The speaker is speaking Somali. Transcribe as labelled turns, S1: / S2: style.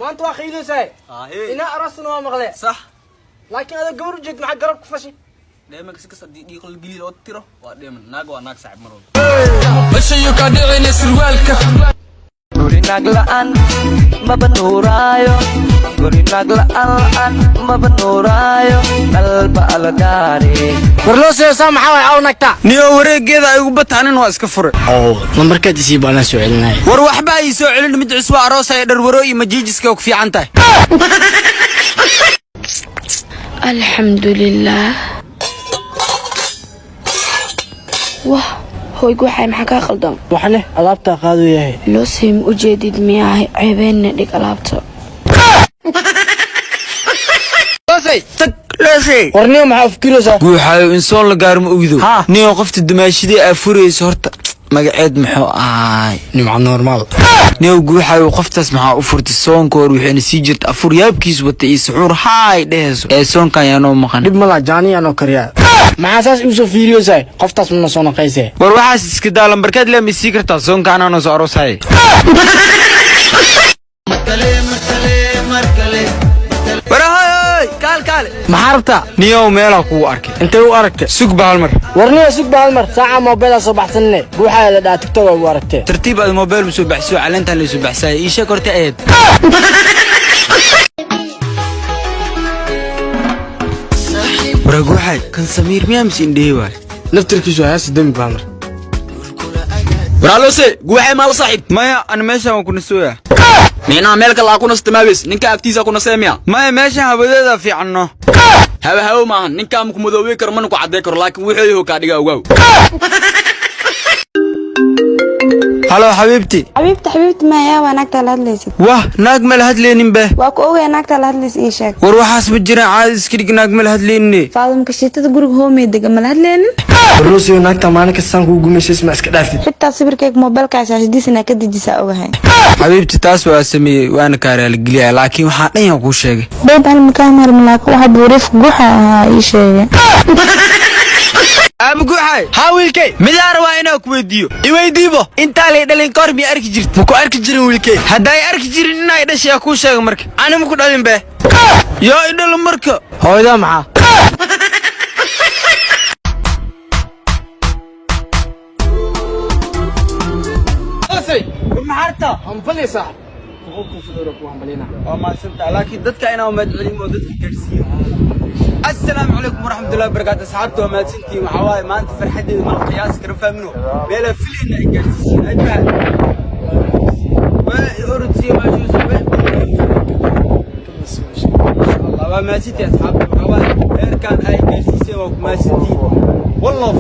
S1: ما أنت واخيله ساي إنا أرسلنا ومغلى
S2: صح
S1: لكن هذا قبر جد معك قرب كفشي
S2: دائما كسكس دي يقول قليل أو ترى ودائما ناقو ناق صعب مرة
S3: وش يقدرني سلوالك
S4: guri naglaan mabanuraayo guri naglaan mabanuraayo qalba algaari
S1: warloo saamaxa way aw nagta
S2: niyo wareegeeda ay ugu bataanin waa iska fure
S1: lambarkaad isii baan soo celinay
S2: war waxba ay soo celin mid cusub aroos ay dharwaro iyo majiijiska ku fiican tahay
S5: alxamdulillaah wah هو يقول حي محكا خلدم
S1: وحنا ألعبتها قادو ياهي
S5: لو سيم أجدد مياه عيبين ديك ألعبتها
S2: لاشي
S1: ورنيو معاه فكيرو سا
S2: guuxayo in soo la gaar ma ogdo niyo qofta dumaashidii ay furayso horta magaceed muxuu ahay
S1: nimca normal
S2: niyo guuxayo qoftaas maxaa u furtay soonkoor wixina sii jirta afur yaabkiis wata iyo suxuur haay dheeso ee soonkan yaano maqan
S1: dib mala jaani ano kariya maxaa saas u soo fiiriyo say qoftaas ma soo naqaysay
S2: war waxaas iska daalan barkaad leeyahay sii kartaa soonkan ano soo aroosay kaal
S1: maxaa rabtaa
S2: niyo meela ku arkay
S1: intee u aragtay
S2: sug bahal mar
S1: warniyo sug bahal mar saaca mobilada soo baxsanne guuxaa la dhaa tiktok u aragtay
S2: tartiib aad mobil soo baxsoo caleenta la soo baxsay ii sheeg horta eed waraguuxay kan samiir miyaams indhee waay
S1: naftirkiisu haas dami bahal mar
S2: waraalose guuxay maal saaxiib maya ana meeshan ku nasooya meena meel kale ku nastamaabis ninka aftiisa ku naseemiya maya meeshan habadeeda fiicanno hawa maahan ninka amku madoowe kar man ku cadeey karo laakiin wuxuu ka dhigaa ogaw halo xabiibti
S6: ما يا وناك تلهدليس
S2: wah naag ma la hadleenin be
S6: واكو اوغي ناك تلهدليس اي شيك
S2: war waxaas ma jiraan caadi iska dhig naag ma la hadleenin
S6: فاضل مكشيتة غورغ هومي دغ ما لهدلين
S1: warloo naagta maalin kastaan ku gumeysay ma iska dhaaftid
S6: حتى صبركيك موبايلك عشان ka dejisa ogahay
S2: xabiibti taas waa sameeyay waana ka raali geliyaa laakiin waxa dhan ku sheegay
S6: بيب هل مكامر ملاك waxa buurif guuxa ii sheegay
S2: abu guuxay hawilkay midaar waa inaa ku weydiyo i weydiibo inta la dhalin kor mi arki jirtay ku arki jirin wiilkay haday arki jirin inay dhashay ku sheeg marka ana ma ku dhalin be yo idhal marka
S1: hooyada maxaa asay maxarta ambalisa ku fuduro ku ambalina
S2: ma santa laakiin dadka inaa umad cilmi oo dadka garsiyo السلام عليكم ورحمة الله وبركاته أصحابتي وماتشنتي وحواي ما أنت فرحتي ما القياس كرم فهمنو بلا فيلين إيجاسي أجمع وأردسي ما شو سوي الله ما سيتي أصحابتي وحواي كان أي إيجاسي وما سيتي والله